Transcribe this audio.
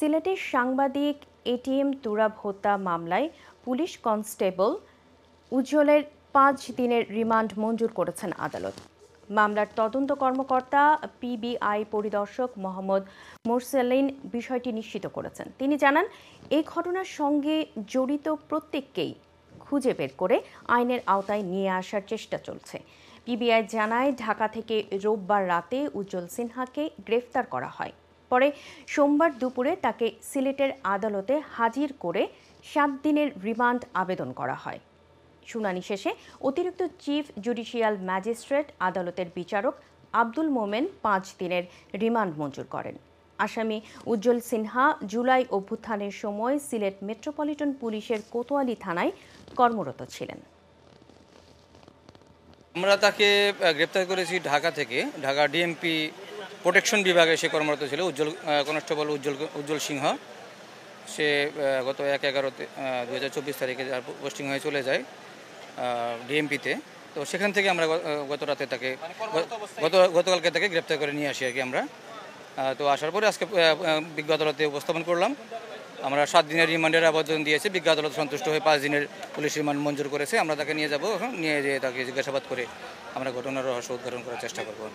সিলেটের সাংবাদিক এটিএম তুরাব হত্যা মামলায় পুলিশ কনস্টেবল উজ্জ্বলের 5 দিনের রিমান্ড মঞ্জুর করেছেন আদালত। মামলার তদন্ত কর্মকর্তা পিবিআই পরিদর্শক মোহাম্মদ মোরসেলিন বিষয়টি নিশ্চিত করেছেন। তিনি জানান, এই ঘটনার সঙ্গে জড়িত প্রত্যেককেই খুঁজে বের করে আইনের আওতায় নিয়ে আসার চেষ্টা চলছে। পিবিআই জানায়, ঢাকা থেকে রোববার রাতে উজ্জ্বল সিনহাকে গ্রেফতার করা হয়। পরে সোমবার দুপুরে তাকে সিলেটের আদালতে হাজির করে 7 দিনের রিমান্ড আবেদন করা হয়। শুনানি শেষে অতিরিক্ত চিফ জুডিশিয়াল ম্যাজিস্ট্রেট আদালতের বিচারক আব্দুল মোমেন 5 দিনের রিমান্ড মঞ্জুর করেন। আসামি উজ্জ্বল সিনহা জুলাই অভ্যুত্থানের সময় সিলেট মেট্রোপলিটন পুলিশের কোতোয়ালি থানায় কর্মরত ছিলেন। আমরা তাকে গ্রেপ্তার করেছি ঢাকা থেকে। ঢাকা ডিএমপি প্রোটেকশন বিভাগে সে কর্মরত ছিল। কনস্টেবল উজ্জ্বল সিংহ। সে গত 1/11/2024 তারিখে পোস্টিং হয়ে চলে যায় ডিএমপিতে। তো সেখান থেকে আমরা গতকালকে তাকে গ্রেপ্তার করে নিয়ে আসি আর কি আমরা। তো আসার পরে আজকে বিজ্ঞ আদালতে উপস্থাপন করলাম। আমরা 7 দিনের রিমান্ডের আবেদন দিয়েছি। বিজ্ঞ আদালত সন্তুষ্ট হয়ে 5 দিনের পুলিশ রিমান্ড মঞ্জুর করেছে। আমরা তাকে নিয়ে যাব, নিয়ে যেয়ে তাকে জিজ্ঞাসাবাদ করে আমরা ঘটনার রহস্য উদ্ঘাটন করার চেষ্টা করব।